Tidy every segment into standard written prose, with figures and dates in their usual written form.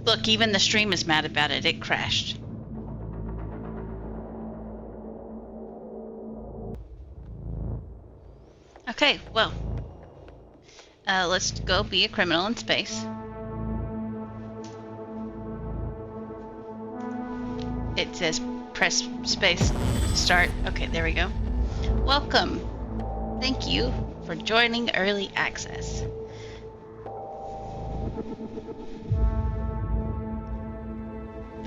Look, even the stream is mad about it. It crashed. Okay, well. Let's go be a criminal in space. It says press space to start. Okay, there we go. Welcome. Thank you for joining Early Access.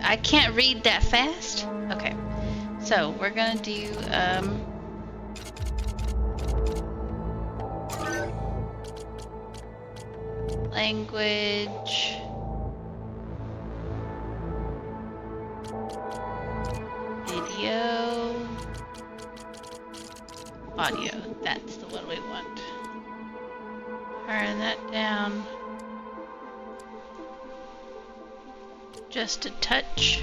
I can't read that fast. Okay, so we're gonna do language, video, audio. That's the one we want. Turn that down just a touch.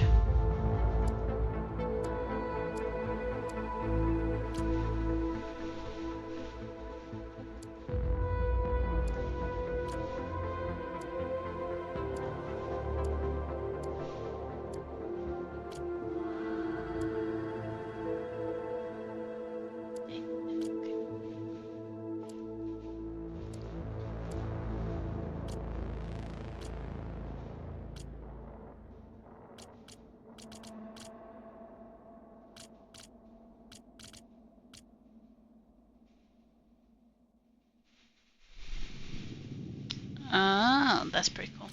Oh, that's pretty cool.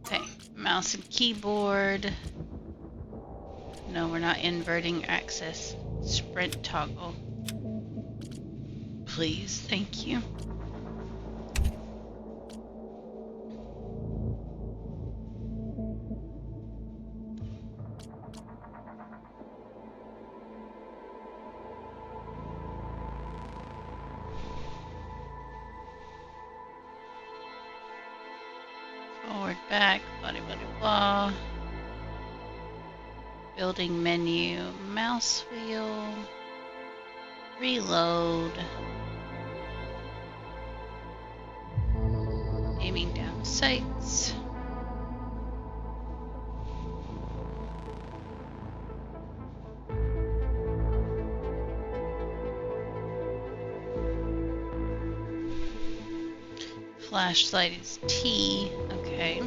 Okay, mouse and keyboard. No, we're not inverting access. Sprint toggle. Please, thank you. Forward, back, blah, blah, blah. Building menu, mouse wheel, reload. Aiming down sights. Flashlight is T. Okay.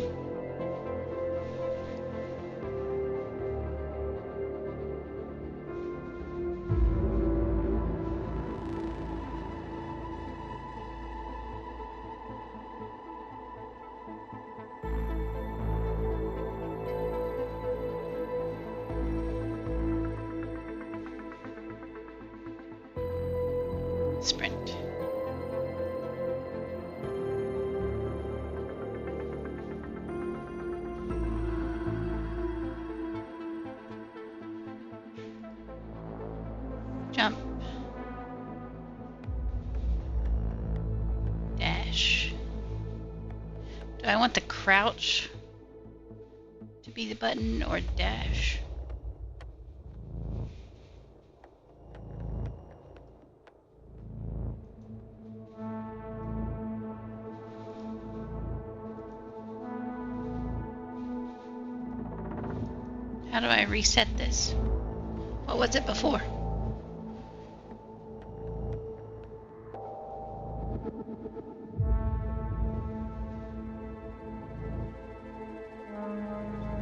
Sprint. Jump. Dash. Do I want the crouch to be the button or dash? How do I reset this? What was it before?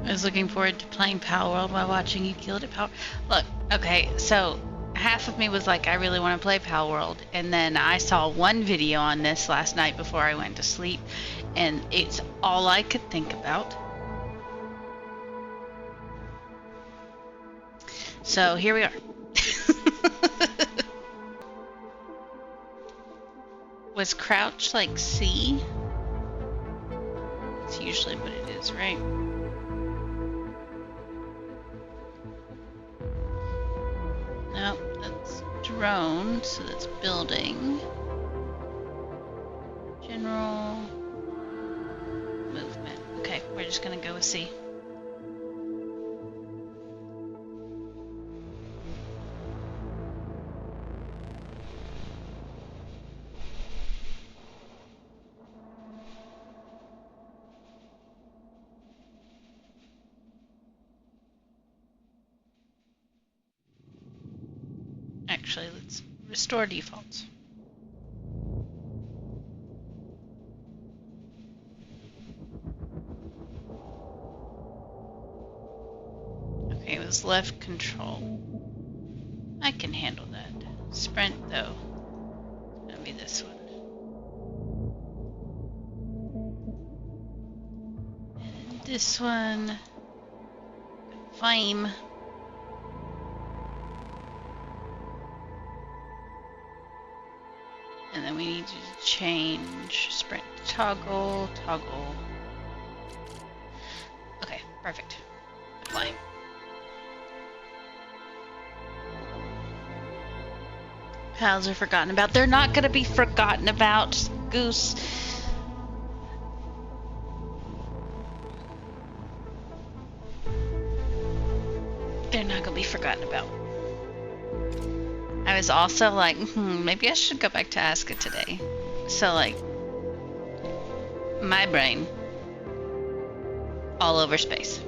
I was looking forward to playing Power World while watching you kill it at Power. Look, okay, so half of me was like, I really want to play Power World, and then I saw one video on this last night before I went to sleep, and it's all I could think about. So here we are. Was crouch like C? It's usually what it is, right? Nope, that's drone, so that's building. General movement. Okay, we're just gonna go with C. Actually, let's restore defaults. Okay, it was left control. I can handle that. Sprint, though. It's gonna be this one. And this one. Flame. And then we need to change sprint to toggle. Okay, perfect. Apply. Pals are forgotten about. They're not gonna be forgotten about, Goose. They're not gonna be forgotten about. I was also like, maybe I should go back to Aska today. So like, my brain, all over space,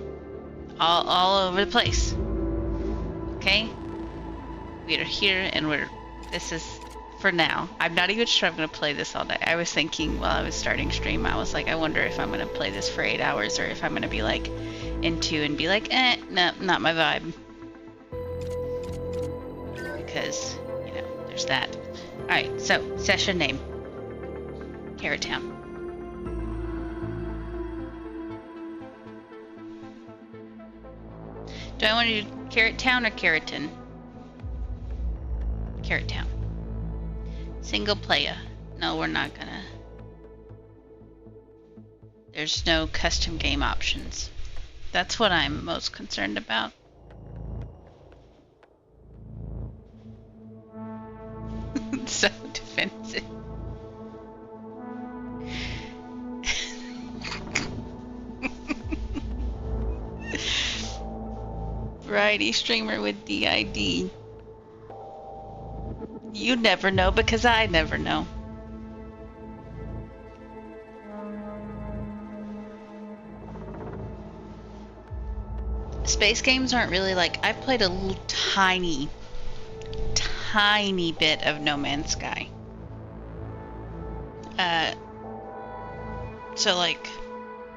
all over the place. Okay, we are here, and this is for now. I'm not even sure I'm gonna play this all day. I was thinking while I was starting stream, I was like, I wonder if I'm gonna play this for 8 hours, or if I'm gonna be like into and be like, no, not my vibe. Because, you know, there's that. Alright, so, session name. Carrot Town. Do I want to do Carrot Town or Carroton? Carrot Town. Single player. No, we're not gonna. There's no custom game options. That's what I'm most concerned about. So defensive. Variety streamer with DID. You never know because I never know. Space games aren't really like, I played a little tiny bit of No Man's Sky. So like,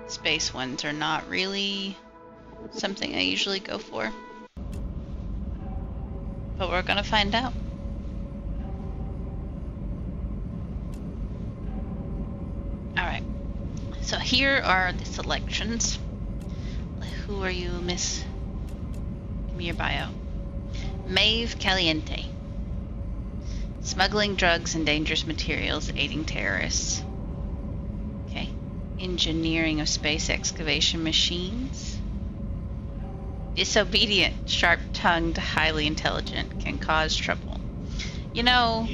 space ones are not really something I usually go for. But we're gonna find out. Alright, so here are the selections. Who are you, Miss? Give me your bio. Maeve Caliente. Smuggling drugs and dangerous materials, aiding terrorists. Okay. Engineering of space excavation machines. Disobedient, sharp-tongued, highly intelligent, can cause trouble. You know...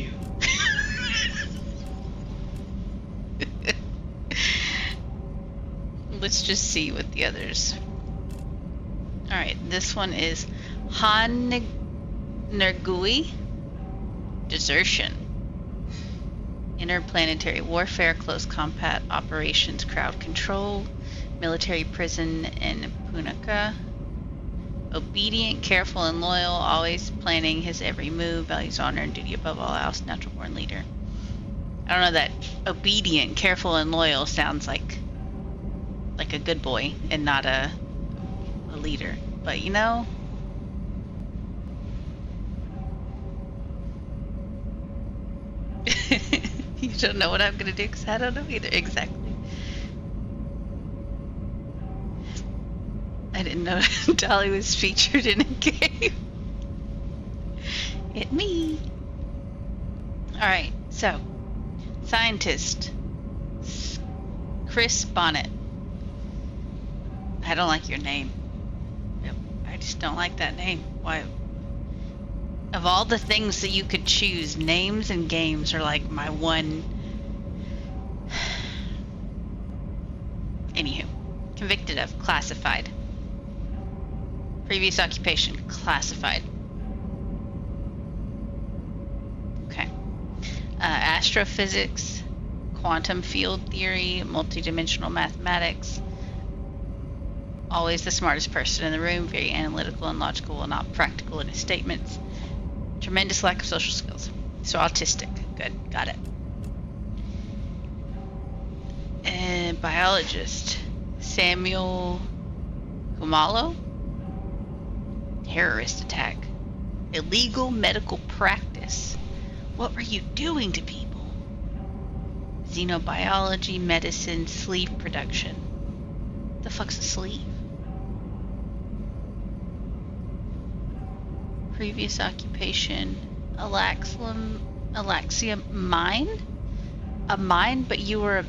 Let's just see what the others... Alright, this one is Han Nergui. Desertion. Interplanetary warfare, close combat operations, crowd control, military prison in Punica. Obedient, careful, and loyal, always planning his every move, values honor and duty above all else, natural born leader. I don't know, that obedient, careful, and loyal sounds like a good boy and not a leader. But you know, you don't know what I'm gonna do because I don't know either. Exactly. I didn't know Dolly was featured in a game. Hit me. Alright, so scientist Chris Bonnet. I don't like your name. I just don't like that name. Why? Of all the things that you could choose, names and games are like my one. Anywho, convicted of, classified. Previous occupation, classified. Okay. Astrophysics, quantum field theory, multidimensional mathematics. Always the smartest person in the room, very analytical and logical and not practical in his statements. Tremendous lack of social skills. So autistic. Good. Got it. And biologist. Samuel Kumalo. Terrorist attack. Illegal medical practice. What were you doing to people? Xenobiology, medicine, sleeve production. The fuck's a sleeve? Previous occupation. Alaxia mine? A mine, but you were a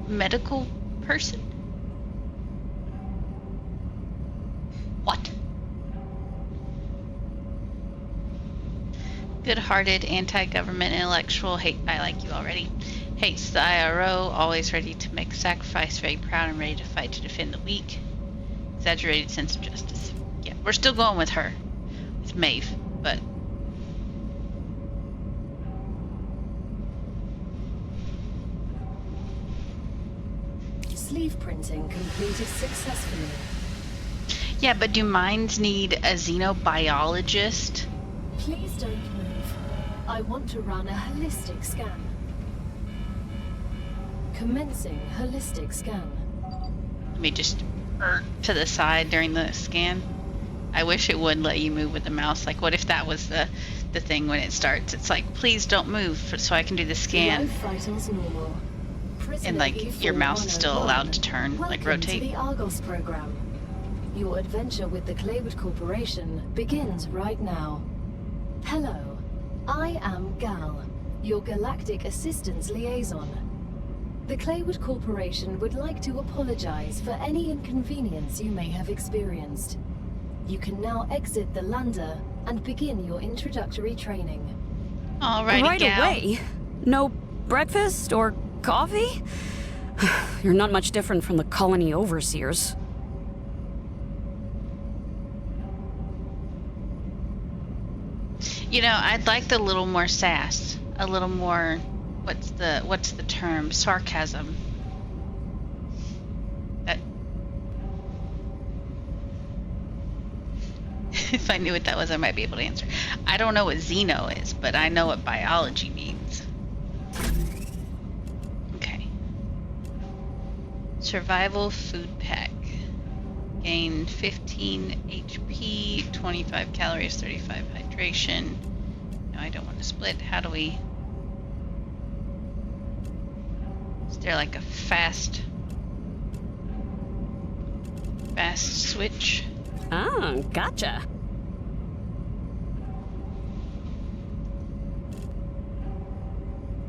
medical person? What? Good-hearted, anti-government, intellectual, I like you already. Hates the IRO, always ready to make a sacrifice, very proud and ready to fight to defend the weak. Exaggerated sense of justice. Yeah, we're still going with her. With Maeve, but... Sleeve printing completed successfully. Yeah, but do mines need a xenobiologist? Please don't move. I want to run a holistic scan. Commencing holistic scan. Let me just to the side during the scan. I wish it would let you move with the mouse. Like, what if that was the thing when it starts? It's like, please don't move so I can do the scan. Life vitals normal. And like your mouse is still allowed to turn, like rotate. To the Argos program. Your adventure with the Claywood Corporation begins right now. Hello, I am Gal, your Galactic Assistance Liaison. The Claywood Corporation would like to apologize for any inconvenience you may have experienced. You can now exit the lander and begin your introductory training. Alrighty, right Gal. away? No breakfast or coffee? You're not much different from the colony overseers. You know, I'd like a little more sass, a little more. What's the term? Sarcasm. If I knew what that was, I might be able to answer. I don't know what xeno is, but I know what biology means. Okay. Survival food pack. Gain 15 HP, 25 calories, 35 hydration. No, I don't want to split. How do we... Is there like a fast switch? Ah, gotcha.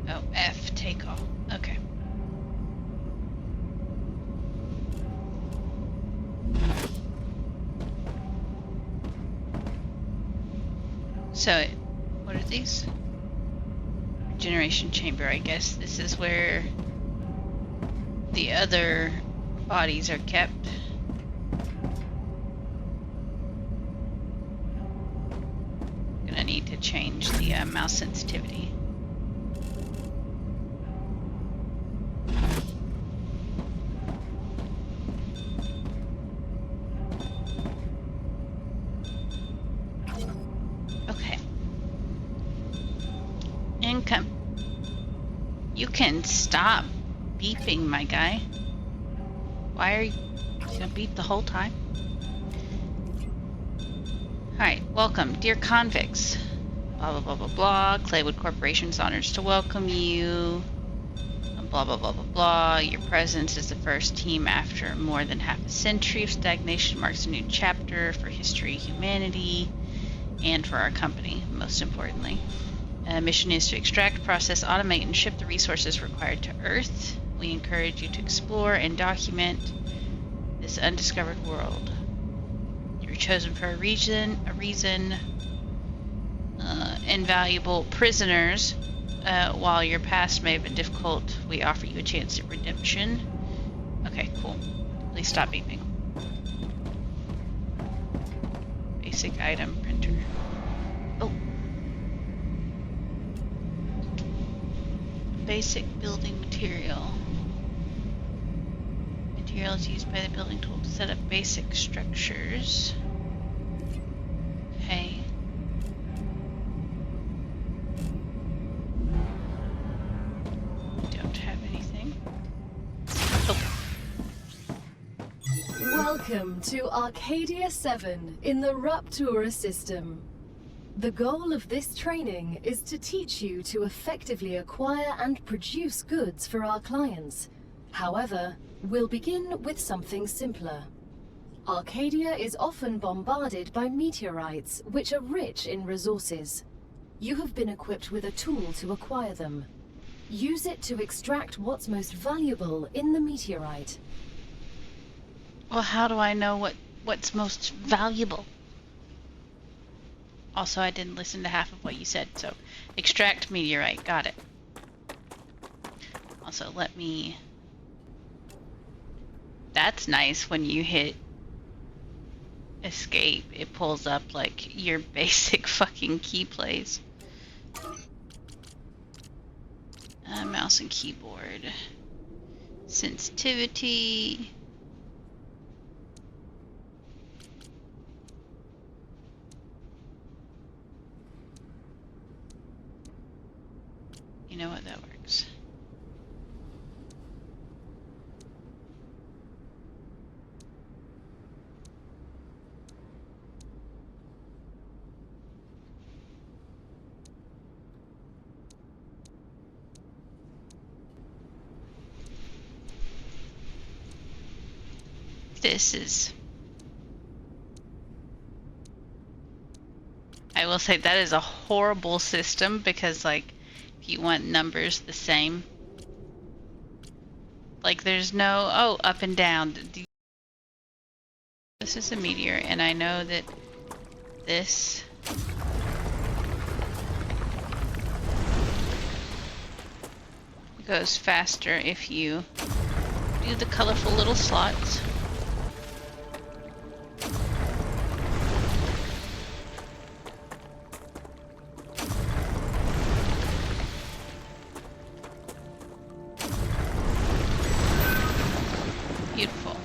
Oh, F, take all. Okay. So, what are these? Regeneration chamber, I guess. This is where the other bodies are kept. Gonna need to change the mouse sensitivity. Okay. Income. You can stop beeping, my guy. Why are you gonna beep the whole time? Alright, welcome, dear convicts. Blah, blah, blah, blah, blah. Claywood Corporation's honors to welcome you. Blah, blah, blah, blah, blah. Your presence as the first team after more than half a century of stagnation marks a new chapter for history, humanity, and for our company, most importantly. Mission is to extract, process, automate, and ship the resources required to Earth. We encourage you to explore and document this undiscovered world. You're chosen for a reason. Invaluable prisoners. While your past may have been difficult, we offer you a chance at redemption. Okay, cool. Please stop beeping. Basic item printer. Oh. Basic building material. Materials used by the building tool to set up basic structures. Okay. Welcome to Arcadia 7 in the Ruptura system. The goal of this training is to teach you to effectively acquire and produce goods for our clients. However, we'll begin with something simpler. Arcadia is often bombarded by meteorites, which are rich in resources. You have been equipped with a tool to acquire them. Use it to extract what's most valuable in the meteorite. Well, how do I know what's most valuable? Also, I didn't listen to half of what you said, so extract meteorite. Got it. Also, let me... That's nice when you hit escape. It pulls up, like, your basic fucking key plays. Mouse and keyboard. Sensitivity... You know what, that works. This is... I will say that is a horrible system because, like, you want numbers the same. Like there's no, oh, up and down. This is a meteor, and I know that this goes faster if you do the colorful little slots. Beautiful.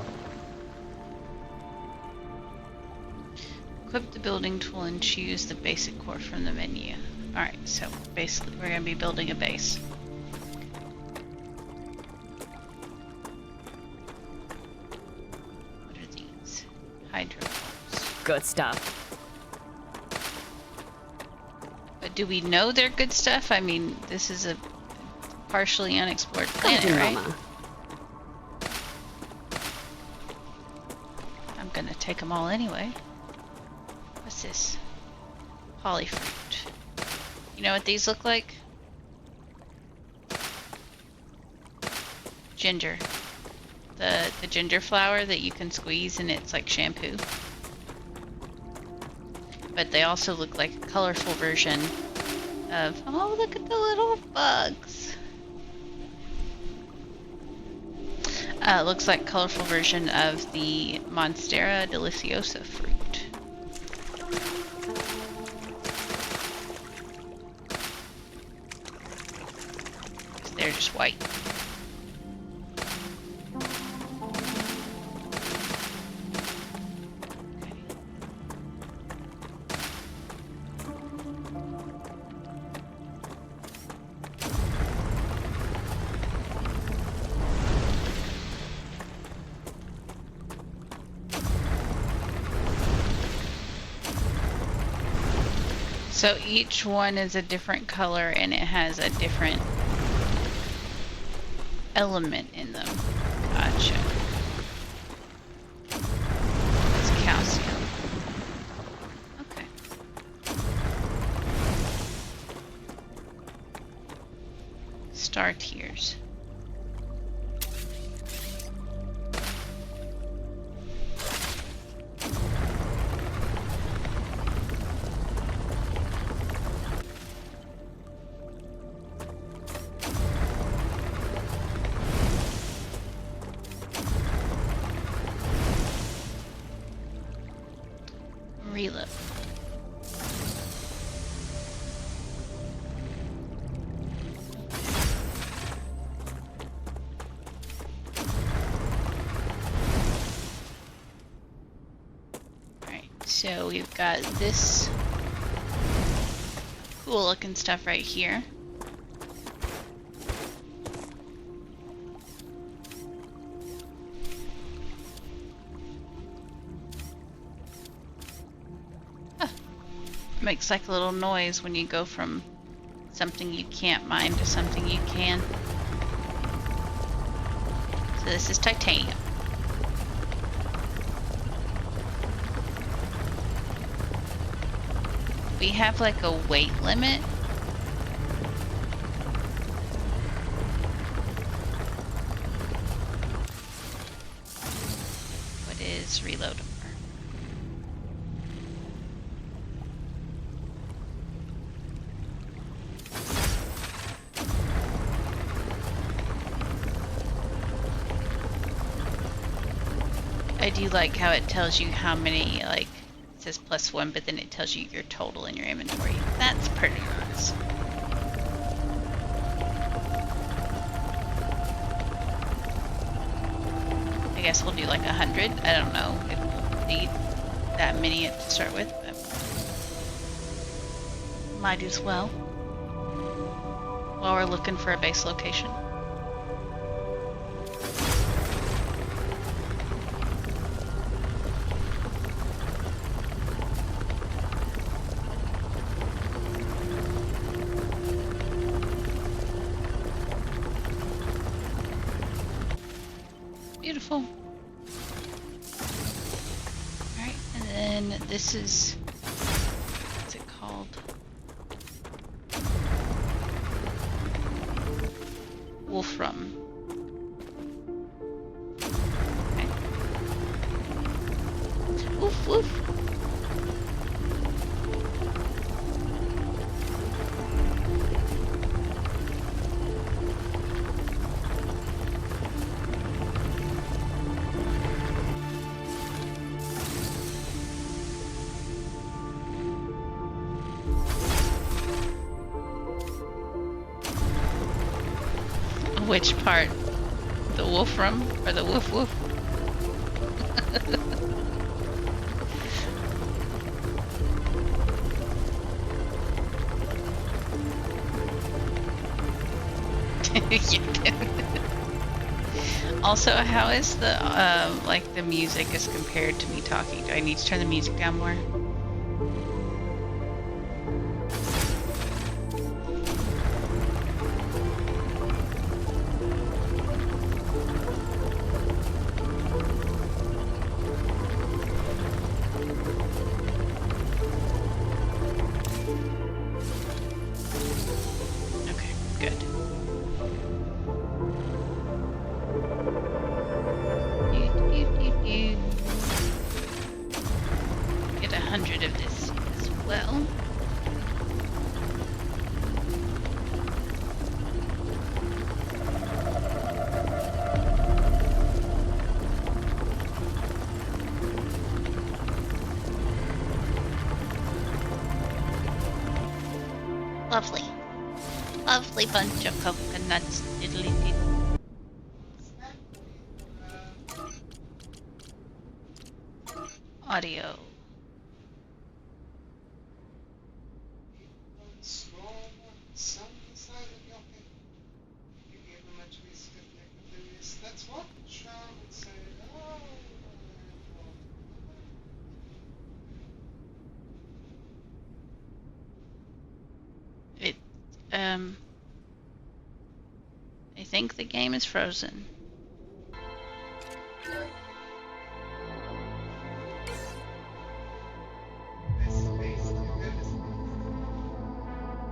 Equip the building tool and choose the basic core from the menu. Alright, so basically we're going to be building a base. What are these? Hydrophones. Good stuff. But do we know they're good stuff? I mean, this is a partially unexplored planet, right? Mama. Gonna take them all anyway. What's this? Polyfruit. You know what these look like? Ginger. The ginger flower that you can squeeze and it's like shampoo. But they also look like a colorful version of... Oh, look at the little bugs! Looks like a colorful version of the Monstera deliciosa fruit. They're just white. So each one is a different color and it has a different element in them. Gotcha. It's calcium. Okay. Star tiers. Reload. Alright, so we've got this cool looking stuff right here. Makes like a little noise when you go from something you can't mine to something you can. So this is titanium. We have like a weight limit. What is reload? I do like how it tells you how many, like, it says +1, but then it tells you your total in your inventory. That's pretty nice. I guess we'll do like 100. I don't know if we'll need that many to start with, but might as well while we're looking for a base location. Beautiful. Alright, and then this is, what's it called? Wolfram. Okay. Woof woof. Which part? The wolfram or the woof woof? Also, how is the like the music as compared to me talking? Do I need to turn the music down more? Get 100 of this as well. Lovely. Lovely bunch of coconuts. Diddly did. Audio. It, I think the game is frozen.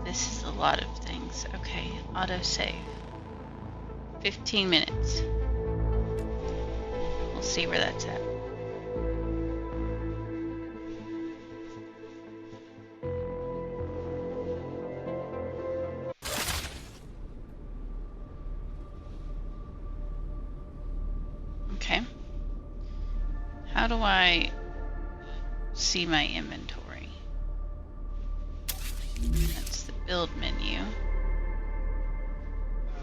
This is a lot of things. Okay, autosave. 15 minutes. We'll see where that's at. Okay. How do I see my inventory? That's the build menu.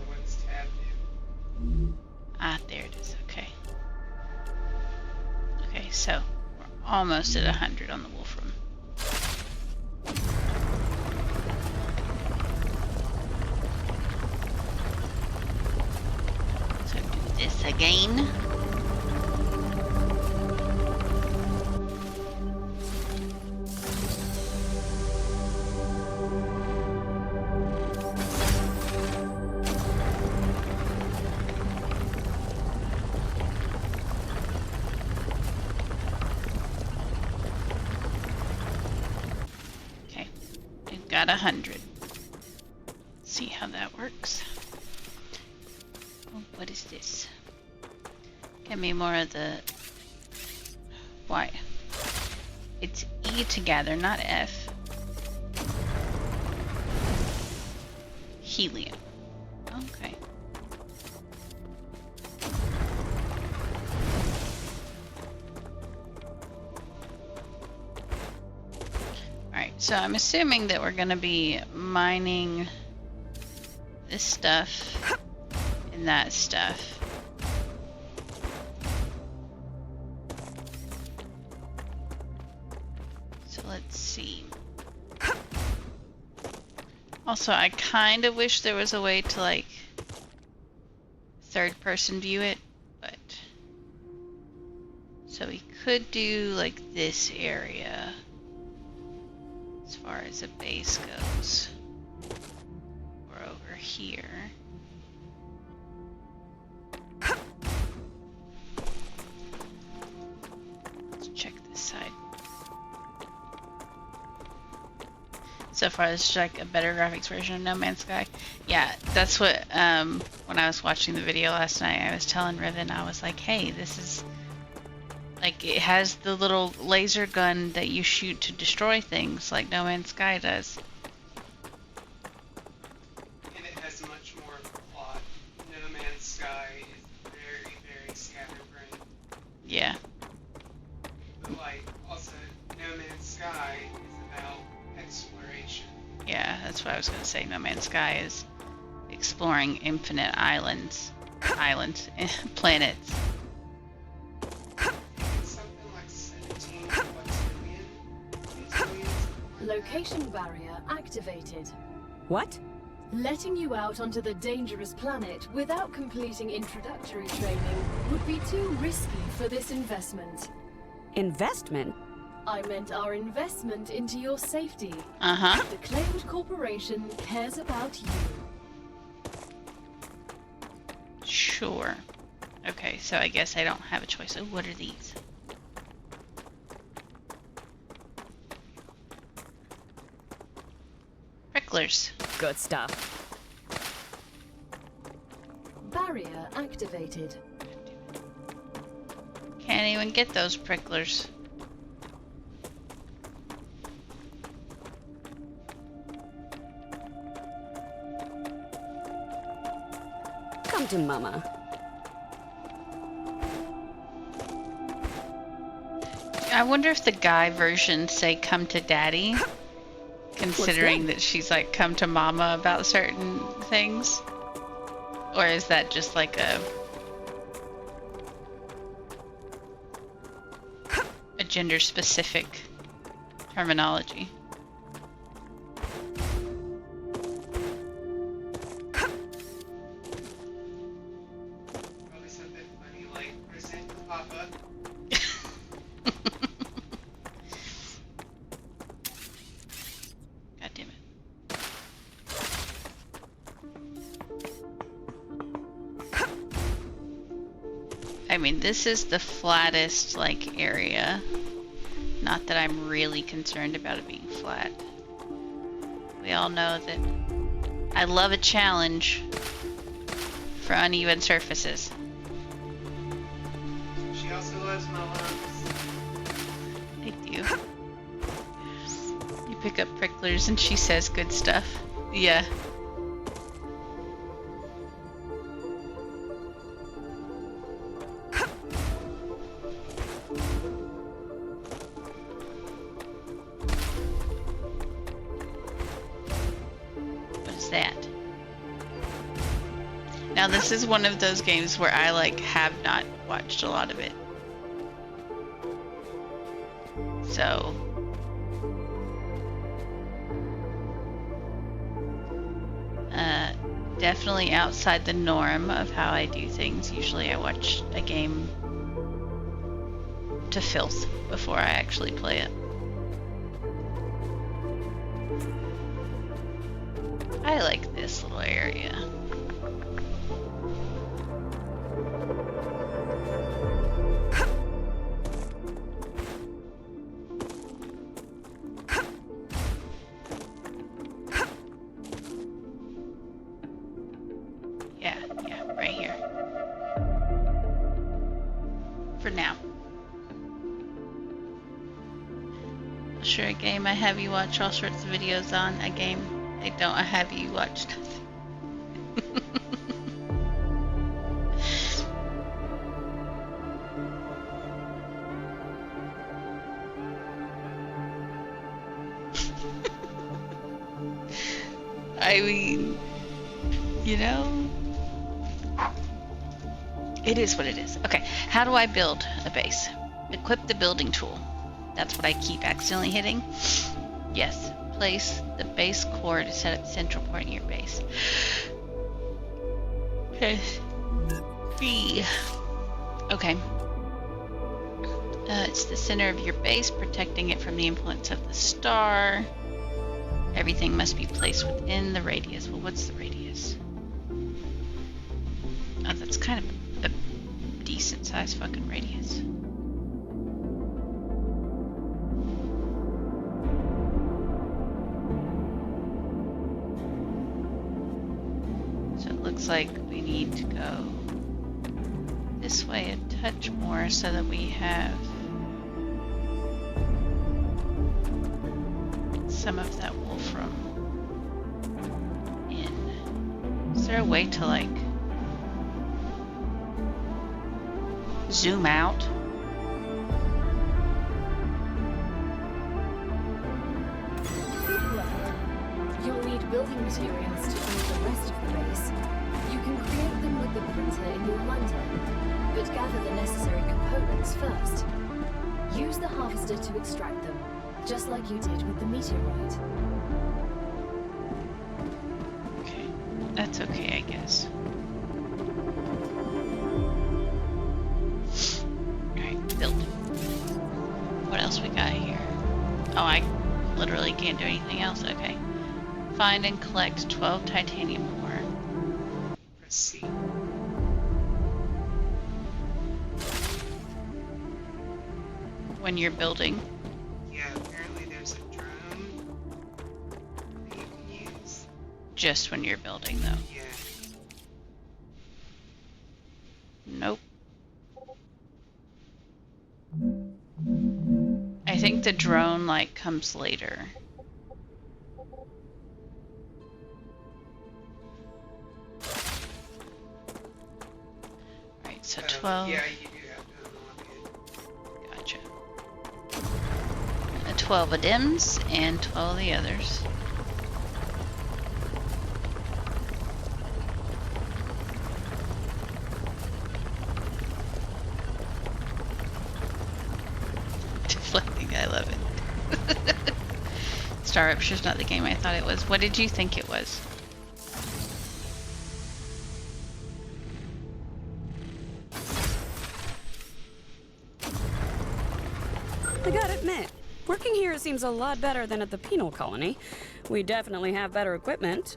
What's tab Ah, there it is. Okay. Okay, so we're almost at 100 on the Wolfram. So do this again. got 100. See how that works. Oh, what is this? Give me more of the... Why? It's E to gather, not F. Helium. Okay. Alright, so I'm assuming that we're going to be mining this stuff and that stuff. So let's see. Also, I kind of wish there was a way to, like, third-person view it, but... So we could do, like, this area, as far as a base goes. Or over here. Let's check this side. So far, this is like a better graphics version of No Man's Sky. Yeah, that's what, when I was watching the video last night, I was telling Riven, I was like, hey, this is, like, it has the little laser gun that you shoot to destroy things, like No Man's Sky does. And it has much more of a plot. No Man's Sky is very, very scatterbrained. Yeah. But, like, also, No Man's Sky is about exploration. Yeah, that's what I was going to say. No Man's Sky is exploring infinite islands. Planets. It's something like 17 quadrillion. Location barrier activated. What? Letting you out onto the dangerous planet without completing introductory training would be too risky for this investment. Investment? I meant our investment into your safety. Uh-huh. The Claywood Corporation cares about you. Sure. Okay, so I guess I don't have a choice. Oh, what are these? Pricklers. Good stuff. Barrier activated. Can't even get those pricklers. Come to Mama. I wonder if the guy versions say come to daddy, considering that she's like come to mama about certain things. Or is that just like a gender specific terminology? Probably something funny like present to Papa. God damn it. I mean, this is the flattest, like, area. Not that I'm really concerned about it being flat. We all know that I love a challenge for uneven surfaces. She also loves my lungs. I do. You pick up pricklers and she says good stuff. Yeah. What is that? Now this is one of those games where I like have not watched a lot of it. So definitely outside the norm of how I do things. Usually I watch a game to filth before I actually play it. I like this little area. for now. Sure, a game I have you watch all sorts of videos on. A game I don't have you watch nothing. I mean, you know, it is what it is. Okay, how do I build a base? Equip the building tool. That's what I keep accidentally hitting. Yes, place the base core to set at the central point in your base. Okay. B. Okay. It's the center of your base, protecting it from the influence of the star. Everything must be placed within the radius. Well, what's the radius? Oh, that's kind of a decent sized fucking radius. So it looks like we need to go this way a touch more so that we have some of that wolfram in. Is there a way to like zoom out? You'll need building materials to build the rest of the base. You can create them with the printer in your London, but gather the necessary components first. Use the harvester to extract them, just like you did with the meteorite. Okay, that's okay, I guess. Alright, build. What else we got here? Oh, I literally can't do anything else. Okay. Find and collect 12 titanium ore. Press C. When you're building. Yeah, apparently there's a drone that you can use. Just when you're building, though. Yeah. Nope. I think the drone, like, comes later. Alright, so 12. Yeah, you do have to unlock it. Gotcha. 12 of dims and 12 of the others. Deflecting, I love it. StarRupture's not the game I thought it was. What did you think it was? I gotta admit, working here seems a lot better than at the penal colony. We definitely have better equipment.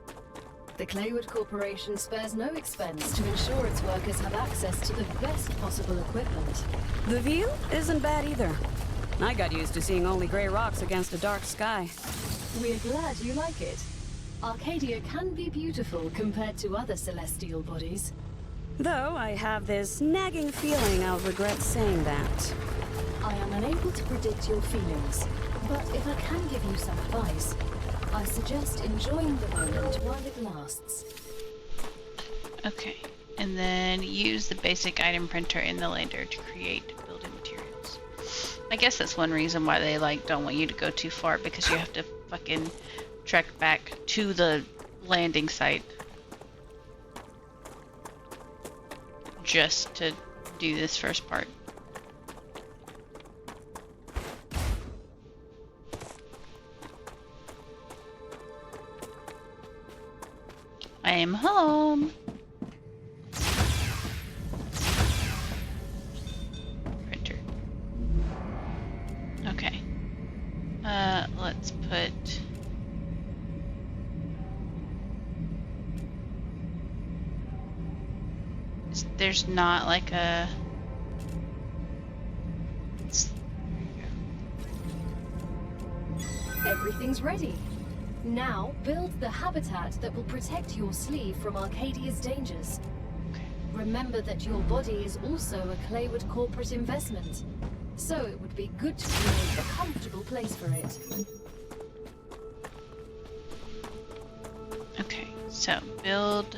The Claywood Corporation spares no expense to ensure its workers have access to the best possible equipment. The view isn't bad either. I got used to seeing only gray rocks against a dark sky. We're glad you like it. Arcadia can be beautiful compared to other celestial bodies. Though I have this nagging feeling I'll regret saying that. I am unable to predict your feelings, but if I can give you some advice, I suggest enjoying the moment while it lasts. Okay, and then use the basic item printer in the lander to create building materials. I guess that's one reason why they like don't want you to go too far, because you have to fucking trek back to the landing site just to do this first part. I am home. Printer. Okay. Let's put there's not like a Everything's ready. Now, build the habitat that will protect your sleeve from Arcadia's dangers. okay. Remember that your body is also a Claywood corporate investment, so it would be good to create a comfortable place for it. Okay, so build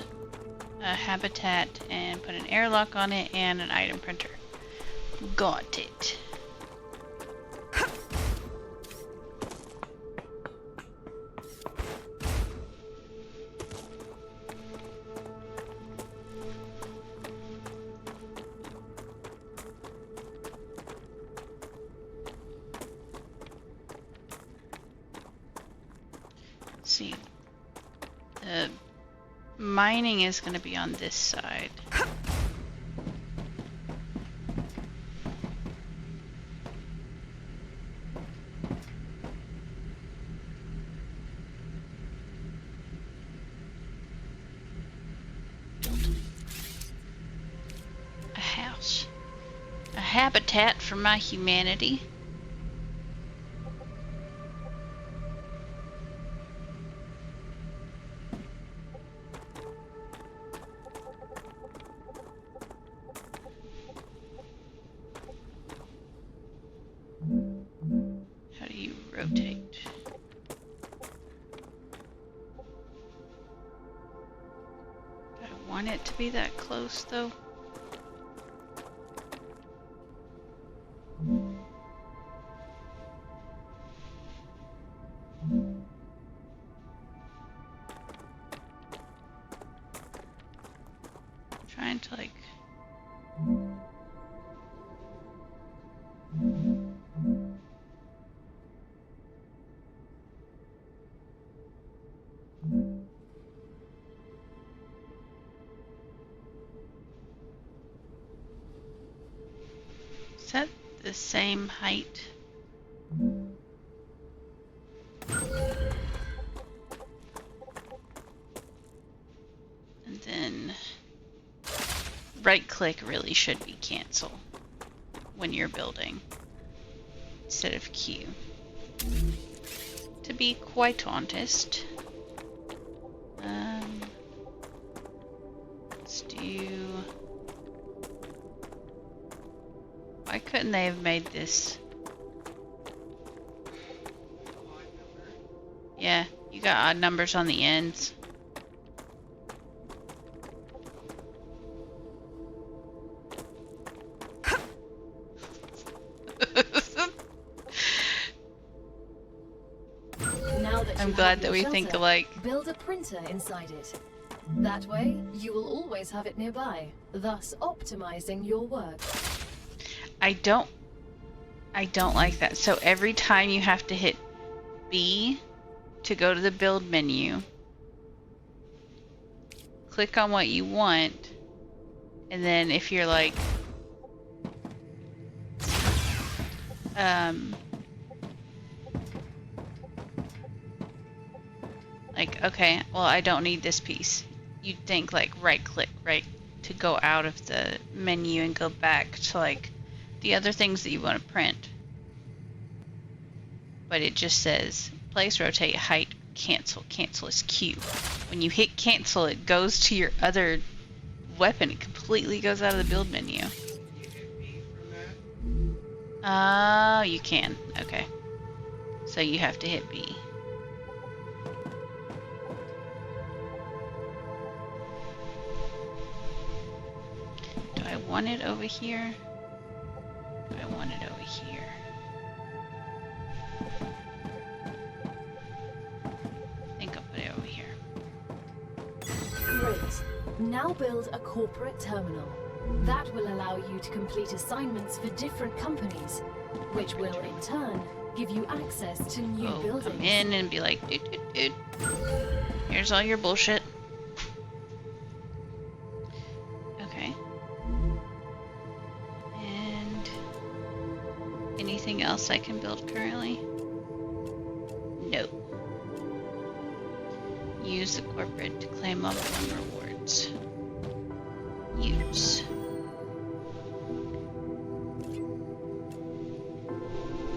a habitat and put an airlock on it and an item printer. Got it. Let's see. The mining is going to be on this side. A house. A habitat for my humanity. How do you rotate? Do I want it to be that close though? Trying to like is that the same height? And then right click really should be cancel when you're building instead of Q. To be quite honest, let's do. Why couldn't they have made this? Yeah, you got odd numbers on the ends. I'm glad that we think alike. Build a printer inside it. That way, you will always have it nearby, thus optimizing your work. I don't like that. So every time you have to hit B to go to the build menu, click on what you want, and then if you're like okay, well I don't need this piece. You'd think like right click right to go out of the menu and go back to like the other things that you want to print. But it just says place, rotate, height, cancel. Cancel is Q. When you hit cancel, it goes to your other weapon. It completely goes out of the build menu. Oh, you can. Okay. So you have to hit B. Do I want it over here? Do I want it over here? I think I'll put it over here. Great. Now build a corporate terminal. That will allow you to complete assignments for different companies, which will in turn give you access to new buildings. Come in and be like, dude. Here's all your bullshit. Okay. And anything else I can build currently? Nope. Use the corporate to claim level 1 rewards. Use.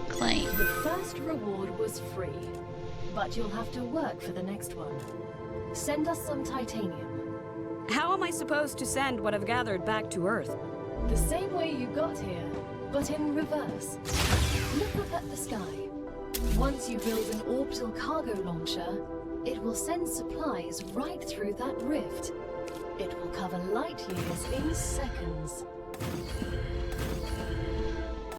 Claim. The first reward was free, but you'll have to work for the next one. Send us some titanium. How am I supposed to send what I've gathered back to Earth? The same way you got here, but in reverse. Look up at the sky. Once you build an orbital cargo launcher, it will send supplies right through that rift. It will cover light years in seconds.